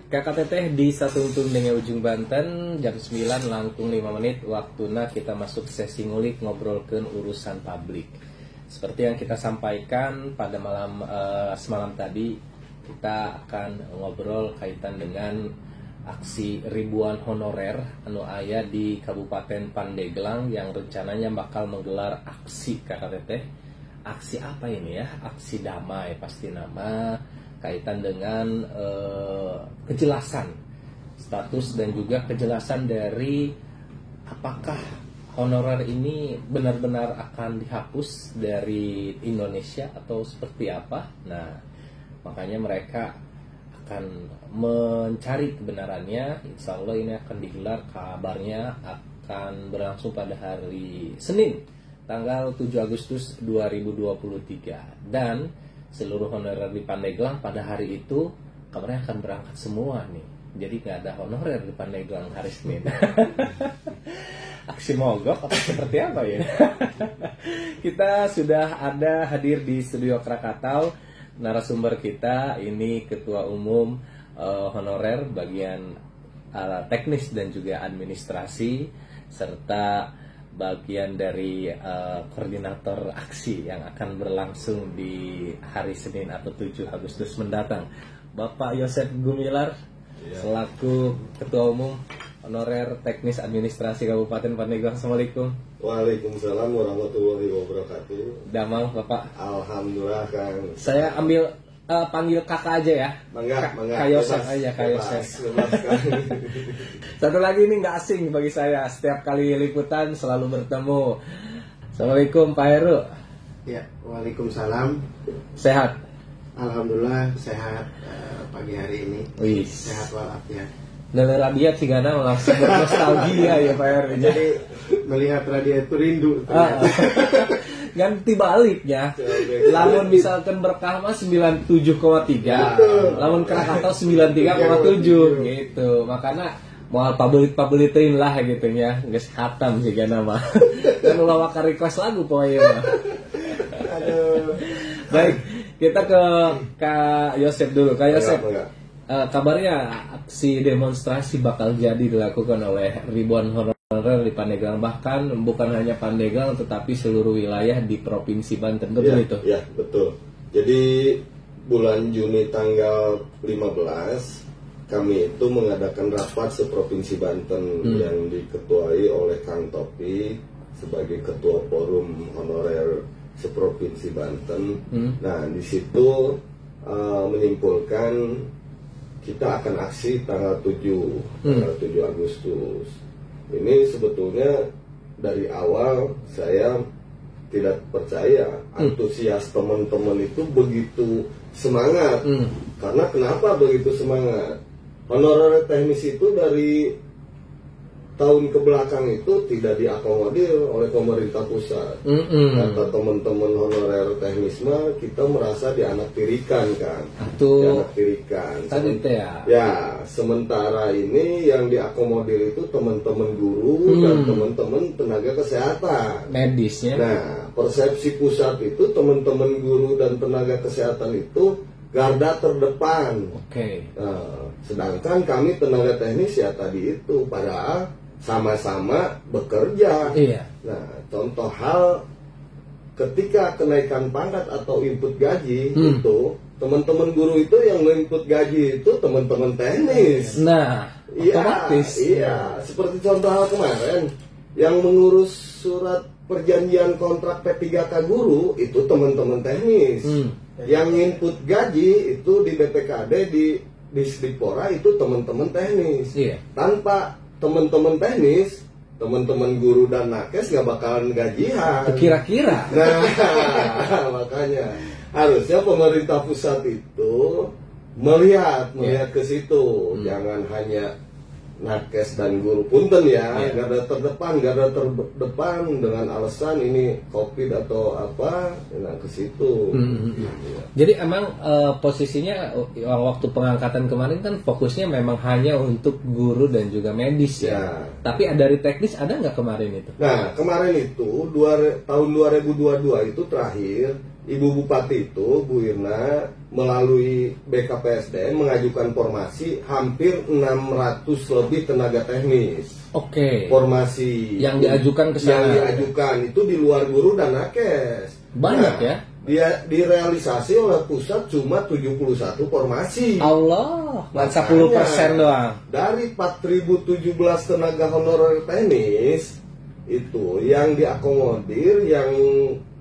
KKT teh di Satungtung dengan Ujung Banten jam 9 langkung 5 menit waktuna kita masuk sesi ngulik ngobrolkeun urusan publik. Seperti yang kita sampaikan pada malam semalam tadi, kita akan ngobrol kaitan dengan aksi ribuan honorer anu aya di Kabupaten Pandeglang yang rencananya bakal menggelar aksi KKT teh. Aksi apa ini ya? Aksi damai pasti nama, kaitan dengan kejelasan status dan juga kejelasan dari apakah honorer ini benar-benar akan dihapus dari Indonesia atau seperti apa. Nah, makanya mereka akan mencari kebenarannya. Insya Allah ini akan digelar, kabarnya akan berlangsung pada hari Senin tanggal 7 Agustus 2023, dan seluruh honorer di Pandeglang pada hari itu kabarnya akan berangkat semua nih. Jadi nggak ada honorer di Pandeglang hari Senin. Aksi mogok atau seperti apa ya? Kita sudah ada hadir di studio Krakatau. Narasumber kita ini Ketua Umum honorer bagian teknis dan juga administrasi, serta bagian dari koordinator aksi yang akan berlangsung di hari Senin atau 7 Agustus mendatang, Bapak Yosef Gumilar, selaku Ketua Umum Honorer Teknis Administrasi Kabupaten Pandeglang. Assalamualaikum. Waalaikumsalam warahmatullahi wabarakatuh. Damang Bapak. Alhamdulillah Kang. Saya ambil panggil kakak aja ya. Mangga. Kak Yosef aja, Kak Yosef. Satu lagi ini nggak asing bagi saya. Setiap kali liputan selalu bertemu. Assalamualaikum Pak Heru. Ya, waalaikumsalam. Sehat? Alhamdulillah sehat pagi hari ini. Wih. Sehat walafiat. Dari Radiat sih karena langsung bernostalgia ya Pak Heru. Jadi melihat Radiat itu rindu. Ganti baliknya. Lamun misalkan berkah mah 97,3, lamun Krakatau 93,7 gitu. Makanya mau pabelit-pabelitin lah gitu ya. Geus khatam sih kana mah. Dan ulah waka request lagu poe mah. Aduh. Baik, kita ke Kak Yosef dulu. Kak Yosef, kabarnya aksi demonstrasi bakal jadi dilakukan oleh ribuan honorer di Pandeglang, bahkan bukan hanya Pandeglang tetapi seluruh wilayah di Provinsi Banten, betul itu? Ya, betul. Jadi bulan Juni tanggal 15 kami itu mengadakan rapat seprovinsi Banten yang diketuai oleh Kang Topi sebagai ketua forum honorer seprovinsi Banten. Nah, di situ menyimpulkan kita akan aksi tanggal 7 Agustus. Ini sebetulnya dari awal saya tidak percaya antusias teman-teman itu begitu semangat. Karena kenapa begitu semangat? Honorer teknis itu dari tahun ke belakang itu tidak diakomodir oleh pemerintah pusat. Kata teman-teman honorer teknis mah kita merasa dianaktirikan kan. Dianaktirikan. Ya, sementara ini yang diakomodir itu teman-teman guru dan teman-teman tenaga kesehatan. Medisnya. Nah, persepsi pusat itu teman-teman guru dan tenaga kesehatan itu garda terdepan. Nah, sedangkan kami tenaga teknis ya tadi itu padahal sama-sama bekerja. Nah, contoh hal ketika kenaikan pangkat atau input gaji itu teman-teman guru itu yang input gaji itu teman-teman teknis. Nah, otomatis. Iya, seperti contoh hal kemarin yang mengurus surat perjanjian kontrak P3K guru itu teman-teman teknis. Yang input gaji itu di BPKD di Disdikpora itu teman-teman teknis. Tanpa teman-teman teknis, teman-teman guru dan nakes nggak bakalan gajian. Kira-kira. Nah, makanya harusnya pemerintah pusat itu melihat ke situ, jangan hanya nakes dan guru punten garda terdepan dengan alasan ini COVID atau apa, ke situ. Jadi emang posisinya waktu pengangkatan kemarin kan fokusnya memang hanya untuk guru dan juga medis ya. Tapi dari teknis ada nggak kemarin itu? Nah, kemarin itu tahun 2022 itu terakhir Ibu Bupati itu, Bu Irna, melalui BKPSDM mengajukan formasi hampir 600 lebih tenaga teknis. Oke. Formasi yang diajukan ke sana. Yang diajukan itu di luar guru dan nakes. Banyak ya? Dia direalisasi oleh pusat cuma 71 formasi. Allah, 10% doang. Dari 4.017 tenaga honorer teknis itu yang diakomodir, yang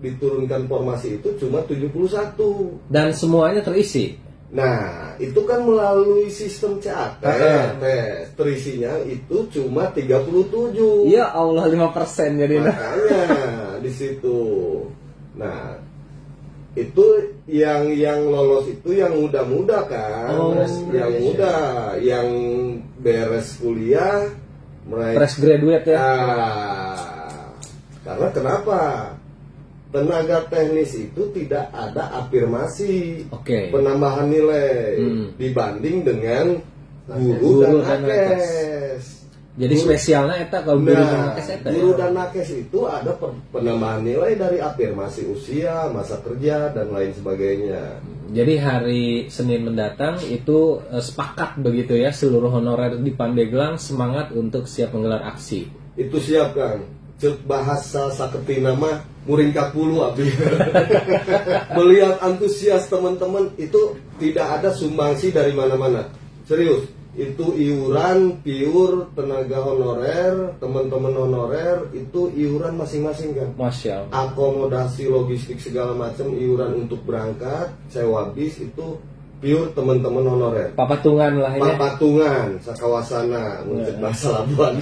diturunkan formasi itu cuma 71. Dan semuanya terisi. Nah, itu kan melalui sistem CAT. Terisinya itu cuma 37. Ya Allah, 5% jadi. Makanya di situ. Nah, itu yang lolos itu yang muda-muda kan. Yang muda, yang beres kuliah, fresh graduate ya. Karena kenapa? Tenaga teknis itu tidak ada afirmasi penambahan nilai dibanding dengan guru dan nakes. Jadi spesialnya eta kalau guru dan nakes eta. Guru dan nakes itu ada penambahan nilai dari afirmasi usia, masa kerja dan lain sebagainya. Jadi hari Senin mendatang itu sepakat begitu ya, seluruh honorer di Pandeglang semangat untuk siap menggelar aksi. Itu siap kan. Cek bahasa saketina mah muring kapulu abdi. Melihat antusias teman-teman itu tidak ada sumbangsi dari mana-mana. Serius, itu iuran pure tenaga honorer, teman-teman honorer itu iuran masing-masing kan. Masya Allah. Akomodasi logistik segala macam, iuran untuk berangkat, sewa bis itu pure teman-teman honorer. Papatungan lah ya. Papatungan, sakawasana, untuk bahasa Labuan.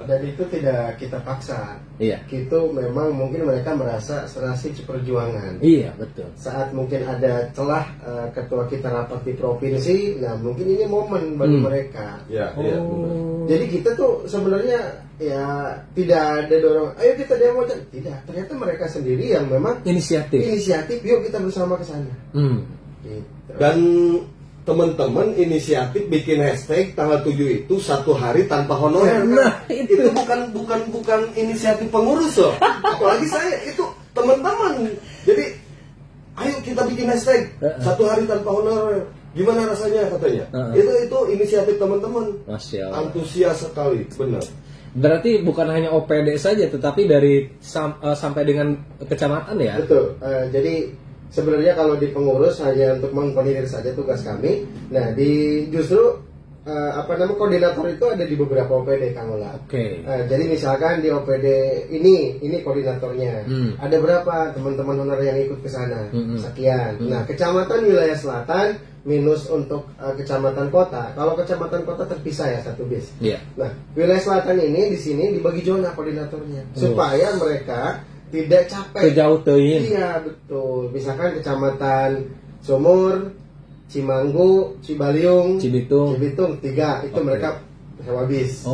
Dan itu tidak kita paksa. Iya. Itu memang mungkin mereka merasa serasi perjuangan. Iya, betul. Saat mungkin ada celah ketua kita rapat di provinsi, nah mungkin ini momen bagi mereka. Iya, iya. Jadi kita tuh sebenarnya ya tidak ada dorong, ayo kita demo. Tidak, ternyata mereka sendiri yang memang inisiatif, yuk kita bersama ke sana. Gitu. Dan teman-teman inisiatif bikin hashtag tanggal 7 itu 1 hari tanpa honorer. Nah, itu bukan inisiatif pengurus loh. Apalagi saya, itu teman-teman. Jadi ayo kita bikin hashtag 1 hari tanpa honorer. Gimana rasanya katanya? Itu inisiatif teman-teman. Masya Allah. Antusias sekali, benar. Berarti bukan hanya OPD saja, tetapi dari sampai dengan kecamatan ya. Betul. Jadi sebenarnya kalau di pengurus hanya untuk mengkoordinir saja tugas kami. Nah, justru koordinator itu ada di beberapa OPD, Kang Ola. Jadi misalkan di OPD ini koordinatornya. Ada berapa teman-teman honorer yang ikut ke sana? Sekian. Nah, kecamatan wilayah selatan minus untuk kecamatan kota. Kalau kecamatan kota terpisah ya satu bis. Nah, wilayah selatan ini di sini dibagi zona koordinatornya supaya mereka tidak capek. Kejauhin. Iya, betul. Misalkan kecamatan Sumur, Cimanggu, Cibaliung, Cibitung 3 itu mereka sewa bis.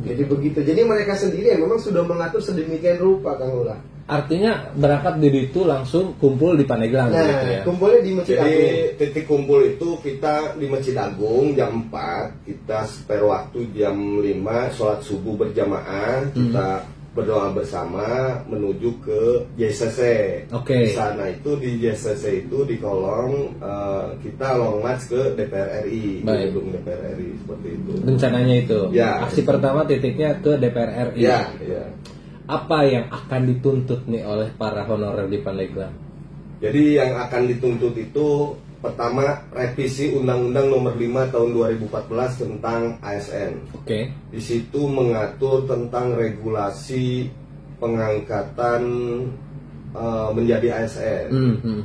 Jadi begitu. Jadi mereka sendiri yang memang sudah mengatur sedemikian rupa, Kang Ula. Artinya berangkat dari itu langsung kumpul di Pandeglang gitu ya. Kumpulnya di Masjid Agung. Jadi titik kumpul itu kita di Masjid Agung jam 4, kita spare waktu jam 5 sholat subuh berjamaah, kita berdoa bersama menuju ke JCC. Di sana itu di JCC itu di kolong kita long march ke DPR RI, gedung DPR RI seperti itu. Rencananya itu. Ya. Aksi pertama titiknya ke DPR RI. Ya. Apa yang akan dituntut nih oleh para honorer di Pandeglang? Jadi yang akan dituntut itu pertama revisi Undang-Undang Nomor 5 Tahun 2014 tentang ASN. Di situ mengatur tentang regulasi pengangkatan menjadi ASN.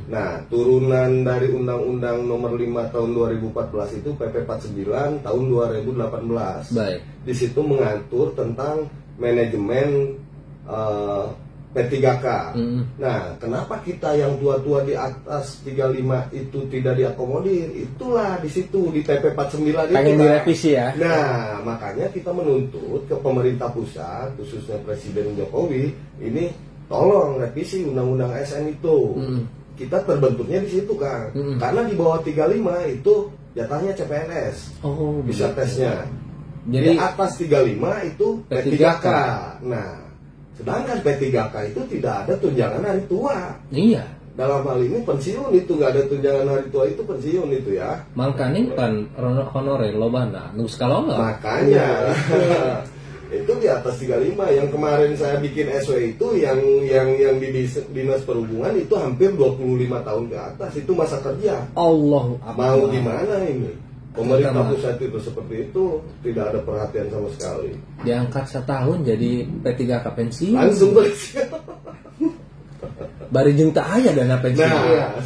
Nah, turunan dari Undang-Undang Nomor 5 Tahun 2014 itu PP 49 Tahun 2018. Di situ mengatur tentang manajemen P3K. Nah, kenapa kita yang tua-tua di atas 35 itu tidak diakomodir? Itulah di situ di PP 49 itu. Pengen direvisi ya. Nah, makanya kita menuntut ke pemerintah pusat, khususnya Presiden Jokowi, ini tolong revisi Undang-Undang ASN itu. Kita terbentuknya di situ kan. Karena di bawah 35 itu jatahnya CPNS. Bisa tesnya. Jadi di atas 35 itu P3K. Nah, sedangkan P3K itu tidak ada tunjangan hari tua. Iya. dalam hal ini pensiun itu nggak ada tunjangan hari tua itu pensiun itu ya. Makanya kan honorer lobana nu skalola. Makanya itu di atas 35. Yang kemarin saya bikin SW itu yang di dinas perhubungan itu hampir 25 tahun ke atas, itu masa kerja. Allah, mau gimana ini? Pemerintah pusat itu seperti itu, tidak ada perhatian sama sekali. Diangkat setahun jadi P3K pensiun. Langsung pensiun. Bari jeung teu aya dana pensiun. Nah,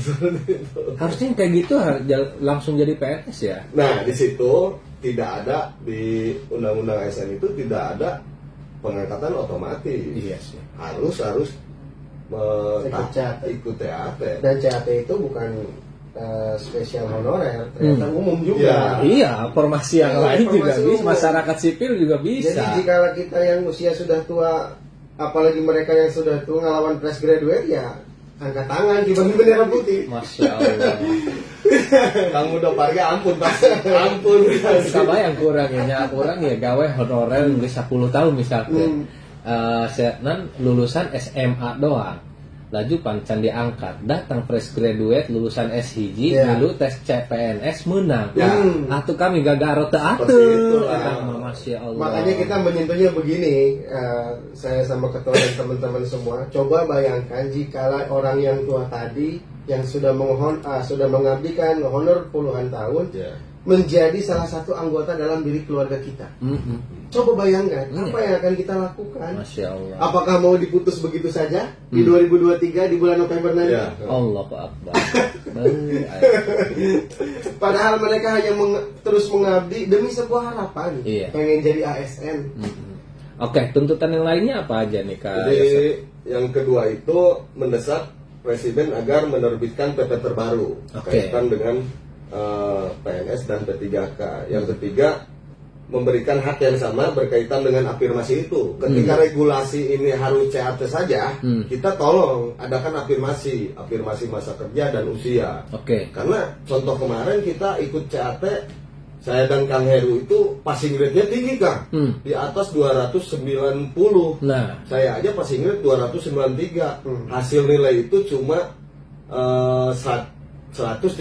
harusnya kayak gitu langsung jadi PNS ya. Nah, di situ tidak ada, di undang-undang ASN itu tidak ada pengangkatan otomatis. Iya sih. Harus ikut TAT. Dan CAT itu bukan spesial honorer, ternyata umum juga. Iya, formasi yang lain juga bisa, masyarakat sipil juga bisa. Jadi jika kita yang usia sudah tua, apalagi mereka yang sudah tua ngelawan fresh graduate, ya angkat tangan kibarin bendera putih. Masya Allah. Kamu udah pergi, ampun pasti, ampun. Sama yang kurang ya gawe honorer geus 10 tahun misalkan. Nan lulusan SMA doang. Laju pancan diangkat, datang fresh graduate lulusan S1 dulu tes CPNS menang. Atuh kami gagaro teu atuh. Masya Allah. Makanya kita menyentuhnya begini, saya sama ketua dan teman-teman semua, coba bayangkan jika orang yang tua tadi yang sudah mengabdikan honor puluhan tahun menjadi salah satu anggota dalam diri keluarga kita. Coba bayangkan apa yang akan kita lakukan. Masya Allah. Apakah mau diputus begitu saja di 2023 di bulan November nanti? Allahu Akbar. Padahal mereka hanya terus mengabdi demi sebuah harapan, pengen jadi ASN. Oke, tuntutan yang lainnya apa aja nih Kak? Jadi yang kedua itu mendesak Presiden agar menerbitkan PP terbaru kaitan dengan PNS dan P3K. Yang ketiga, memberikan hak yang sama berkaitan dengan afirmasi itu. Ketika regulasi ini harus CAT saja, kita tolong adakan afirmasi masa kerja dan usia. Karena contoh kemarin kita ikut CAT, saya dan Kang Heru itu passing grade-nya tinggi Kang, di atas 290. Nah, saya aja passing grade 293. Hasil nilai itu cuma 135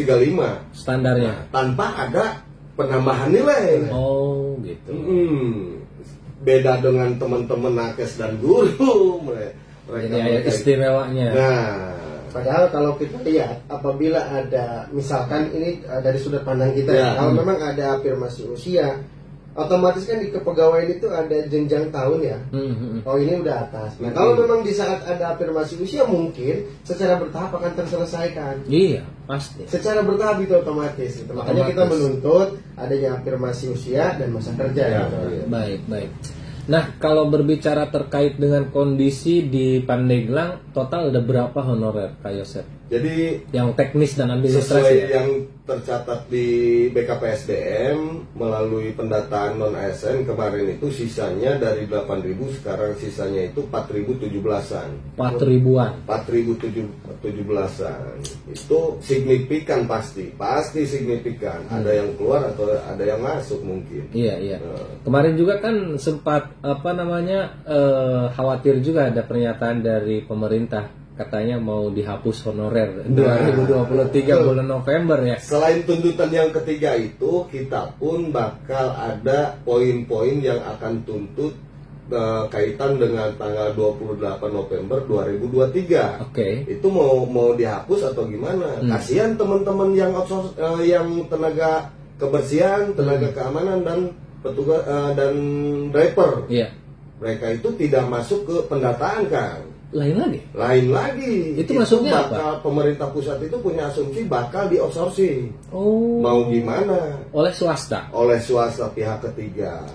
standarnya, tanpa ada penambahan nilai. Oh gitu. Beda dengan teman-teman nakes dan guru, mereka jadi ada istimewanya. Nah, padahal kalau kita lihat, apabila ada, misalkan ini dari sudut pandang kita, kalau memang ada afirmasi usia, otomatis kan di kepegawaian itu ada jenjang tahun ya. Oh ini udah atas. Nah kalau memang di saat ada afirmasi usia, mungkin secara bertahap akan terselesaikan. Iya, pasti. Secara bertahap itu otomatis. Makanya kita menuntut adanya afirmasi usia dan masa kerja. Baik. Nah, kalau berbicara terkait dengan kondisi di Pandeglang, total ada berapa honorer Kak Yosef? Jadi yang teknis dan administrasi sesuai yang tercatat di BKPSDM melalui pendataan non ASN kemarin itu sisanya dari 8.000 sekarang sisanya itu 4.017-an. 4.000-an. 4.017-an. Itu signifikan pasti signifikan. Ada yang keluar atau ada yang masuk mungkin. Iya. Kemarin juga kan sempat khawatir juga ada pernyataan dari pemerintah, katanya mau dihapus honorer 2023 bulan November ya. Selain tuntutan yang ketiga itu, kita pun bakal ada poin-poin yang akan tuntut kaitan dengan tanggal 28 November 2023. Itu mau dihapus atau gimana? Kasihan teman-teman yang outsource, yang tenaga kebersihan, tenaga keamanan dan petugas dan driver. Mereka itu tidak masuk ke pendataan kan. Lain lagi. Itu maksudnya apa? Pemerintah pusat itu punya asumsi bakal di outsourcing. Mau gimana? Oleh swasta pihak ketiga.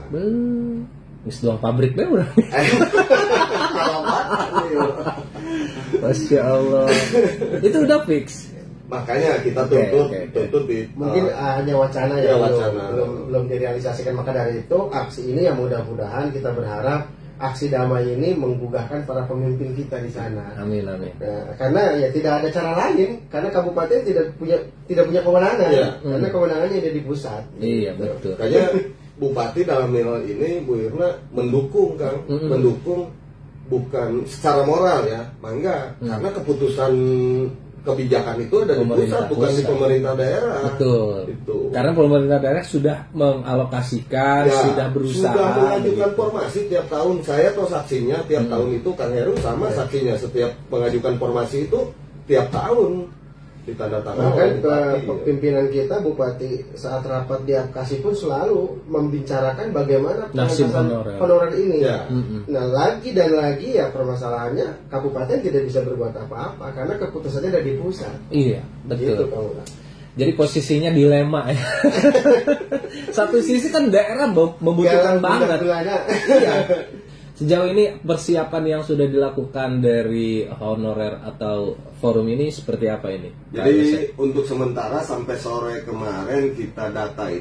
Mis doang pabrik deh udah. Masya Allah. Itu udah fix. Makanya kita tuntut di mungkin hanya wacana ya, belum direalisasikan. Maka dari itu aksi ini yang mudah-mudahan kita berharap aksi damai ini menggugahkan para pemimpin kita di sana. Amin. Nah, karena ya tidak ada cara lain, karena kabupaten tidak punya kewenangan, karena kewenangannya ada di pusat. Iya betul. Kayaknya Bupati dalam hal ini Bu Irna mendukung Kang, mendukung bukan secara moral ya, mangga, karena keputusan kebijakan itu ada di pusat, bukan di pemerintah daerah. Betul. Itu. Karena pemerintah daerah sudah mengalokasikan, sudah berusaha. Sudah mengajukan formasi tiap tahun. Saya atau saksinya tiap tahun itu Kang Heru sama saksinya setiap mengajukan formasi itu tiap tahun ditandatangani. Bahkan pimpinan kita Bupati saat rapat di Apkasi pun selalu membicarakan bagaimana nasib honorer ini. Nah lagi dan lagi ya permasalahannya kabupaten tidak bisa berbuat apa-apa karena keputusannya ada di pusat. Iya betul. Gitu, jadi posisinya dilema ya. Satu sisi kan daerah membutuhkan banget. Iya. Sejauh ini persiapan yang sudah dilakukan dari honorer atau forum ini seperti apa ini? Jadi untuk sementara sampai sore kemarin kita data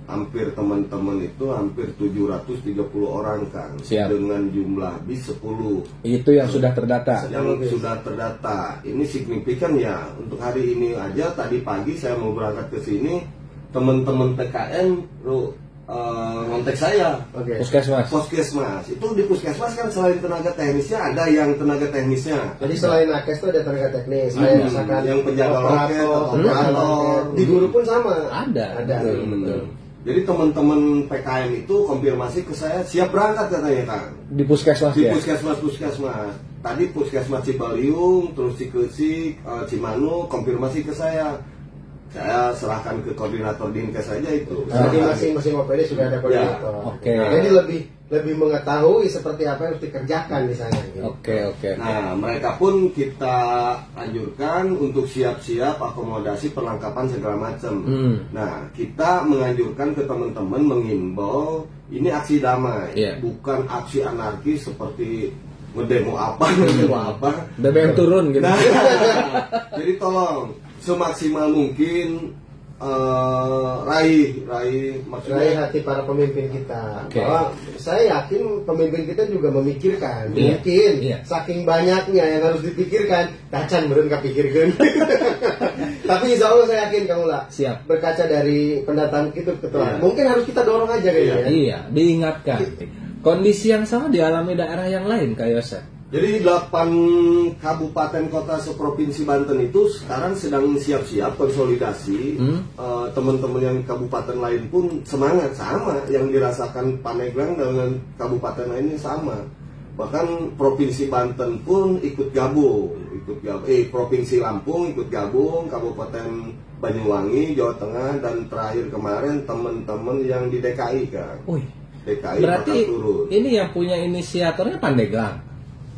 hampir teman-teman itu hampir 730 orang kan. Siap. Dengan jumlah bis 10. Itu yang sudah terdata. Yang sudah terdata. Ini signifikan ya. Untuk hari ini aja tadi pagi saya mau berangkat ke sini, teman-teman PKN ngontek saya. Puskesmas itu di puskesmas kan selain tenaga teknisnya ada yang tenaga teknisnya. Jadi selain nakes itu ada tenaga teknis, misalkan yang penjaga loket, operator, di guru pun sama. Ada. Jadi teman-teman PKN itu konfirmasi ke saya siap berangkat katanya kan. Di puskesmas ya? Di puskesmas. Tadi puskesmas Cibaliung, terus Cikesik, Cimanu konfirmasi ke saya. Saya serahkan ke koordinator Dinkes saja itu. Jadi masing-masing OPD sudah ada koordinator. Jadi lebih mengetahui seperti apa yang harus dikerjakan di sana. Oke. Nah, mereka pun kita anjurkan untuk siap-siap akomodasi perlengkapan segala macam. Nah, kita menganjurkan ke teman-teman menghimbau ini aksi damai, bukan aksi anarkis seperti ngedemo apa. BBM turun gitu. Nah, jadi tolong semaksimal mungkin raih hati para pemimpin kita. Bahwa saya yakin pemimpin kita juga memikirkan. Mungkin saking banyaknya yang harus dipikirkan, tacan beren kapikirkan. Tapi insya Allah saya yakin kamu lah. Siap. Berkaca dari pendataan itu ketua. Mungkin harus kita dorong aja kayaknya. Iya, diingatkan. Kondisi yang sama dialami daerah yang lain, Kak Yosef. Jadi 8 kabupaten kota seprovinsi Banten itu sekarang sedang siap-siap konsolidasi. Teman-teman yang kabupaten lain pun semangat sama, yang dirasakan Pandeglang dengan kabupaten lainnya sama. Bahkan provinsi Banten pun ikut gabung. Provinsi Lampung ikut gabung, Kabupaten Banyuwangi, Jawa Tengah, dan terakhir kemarin teman-teman yang di DKI kan. DKI berarti ini yang punya inisiatornya Pandeglang.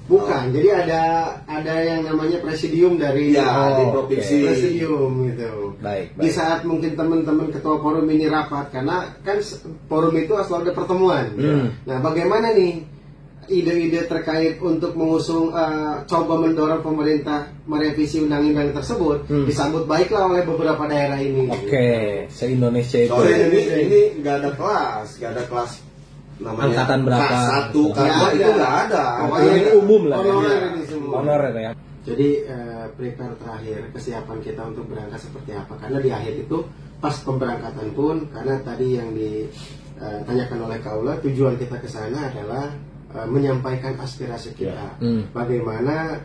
Bukan, jadi ada yang namanya presidium dari di provinsi. Presidium gitu. Baik. Di saat mungkin teman-teman ketua forum ini rapat, karena kan forum itu selalu ada pertemuan. Nah, bagaimana nih ide-ide terkait untuk mengusung coba mendorong pemerintah merevisi undang-undang tersebut disambut baiklah oleh beberapa daerah ini. Se-Indonesia itu. Soalnya ini nggak ada kelas namanya angkatan berapa? K1, K2 itu nggak ada. Ini umum lah. Honorer ya. Jadi prepare terakhir kesiapan kita untuk berangkat seperti apa? Karena di akhir itu pas pemberangkatan pun, karena tadi yang ditanyakan oleh Kaula, tujuan kita ke sana adalah menyampaikan aspirasi kita. Bagaimana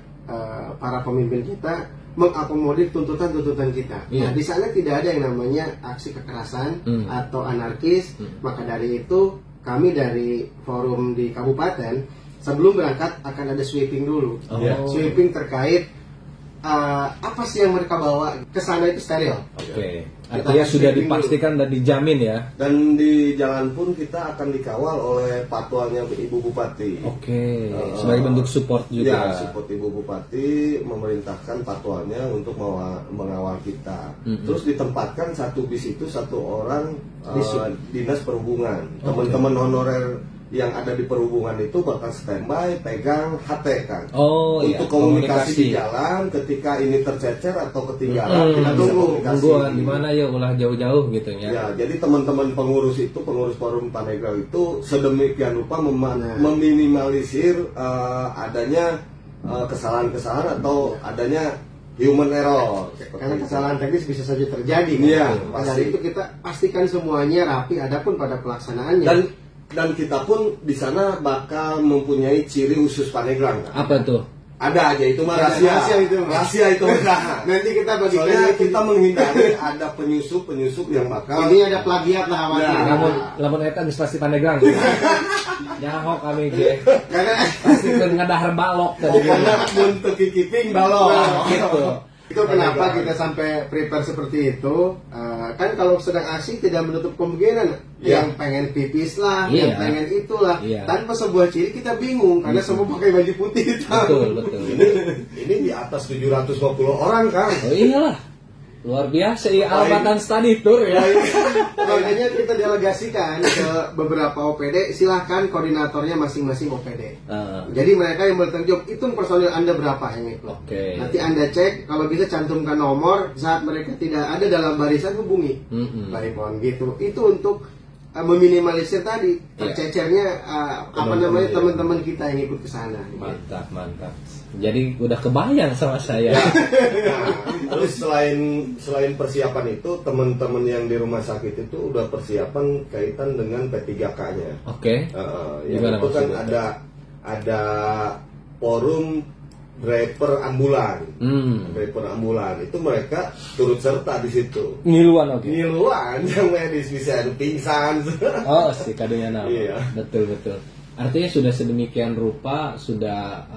para pemimpin kita mengakomodir tuntutan-tuntutan kita. Nah, di sana tidak ada yang namanya aksi kekerasan atau anarkis. Maka dari itu kami dari forum di kabupaten sebelum berangkat akan ada sweeping dulu. Sweeping terkait apa sih yang mereka bawa ke sana itu steril. Artinya sudah dipastikan dan dijamin ya. Dan di jalan pun kita akan dikawal oleh patwalnya Ibu Bupati. Sebagai bentuk support juga. Ya, support Ibu Bupati memerintahkan patwalnya untuk mengawal kita. Terus ditempatkan satu bis itu satu orang dinas perhubungan. Teman-teman honorer yang ada di perhubungan itu bakal standby, pegang HT kan. Untuk komunikasi di jalan ketika ini tercecer atau ketinggalan kita tunggu di mana ya ulah jauh-jauh gitu ya. Ya, jadi teman-teman pengurus forum Pandeglang itu sedemikian rupa meminimalisir adanya kesalahan-kesalahan atau adanya human error. Karena kesalahan teknis bisa saja terjadi. Iya, pasti. Itu kita pastikan semuanya rapi, adapun pada pelaksanaannya. Dan kita pun di sana bakal mempunyai ciri khusus Pandeglang. Apa tuh? Ada aja itu mah rahasia itu. Rahasia itu. Nanti kita bagikan. Soalnya kita menghindari ada penyusup yang bakal. Ini ada plagiat lah awalnya. Lamun eta geus pasti Pandeglang. Nyahok kami ge. Karena pasti keur ngadahar balok tadi. Pokoknya mun teu kikiping balok gitu. Itu kenapa kita sampai prepare seperti itu. Kan kalau sedang asik tidak menutup kemungkinan yang pengen pipis lah, yang pengen itulah. Tanpa sebuah ciri kita bingung karena semua pakai baju putih. Betul. Ini di atas 750 orang kan. Oh iyalah. Luar biasa ya, Albatan Study Tour ya. Makanya kita delegasikan ke beberapa OPD, silahkan koordinatornya masing-masing OPD. Jadi mereka yang bertanggung jawab, hitung personil Anda berapa yang ikut. Nanti Anda cek, kalau bisa cantumkan nomor, saat mereka tidak ada dalam barisan hubungi. Baik, mohon gitu. Itu untuk meminimalisir tadi tercecernya teman-teman kita yang ikut ke sana. Mantap. Jadi udah kebayang sama saya. Terus selain persiapan itu, teman-teman yang di rumah sakit itu udah persiapan kaitan dengan P3K-nya. Itu kan ada forum driver ambulan. Driver ambulan itu mereka turut serta di situ. Ngiluan yang medis bisa ada pingsan. Si kadonya nama. Betul. Artinya sudah sedemikian rupa, sudah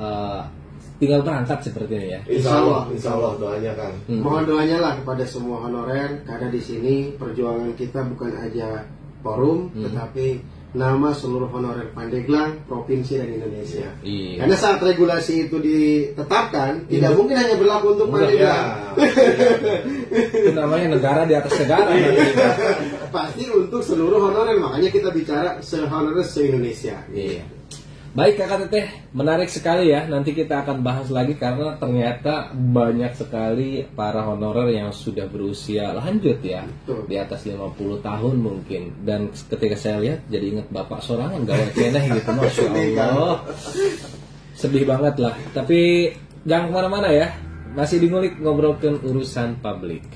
tinggal berangkat seperti ini ya. Insya Allah doanya kan. Mohon doanya lah kepada semua honorer, karena di sini perjuangan kita bukan aja forum, tetapi nama seluruh honorer Pandeglang, provinsi dan Indonesia. Karena saat regulasi itu ditetapkan, tidak mungkin hanya berlaku untuk Pandeglang. Itu namanya negara di atas negara. Pasti untuk seluruh honorer, makanya kita bicara se-honorer se-Indonesia. Baik Kakak Teteh, menarik sekali ya. Nanti kita akan bahas lagi karena ternyata banyak sekali para honorer yang sudah berusia lanjut ya. Di atas 50 tahun mungkin. Dan ketika saya lihat jadi ingat bapak sorangan gawat ceneh gitu. Masya Allah. Sedih banget lah. Tapi jangan kemana-mana ya. Masih di Ngulik ngobrolkan urusan publik.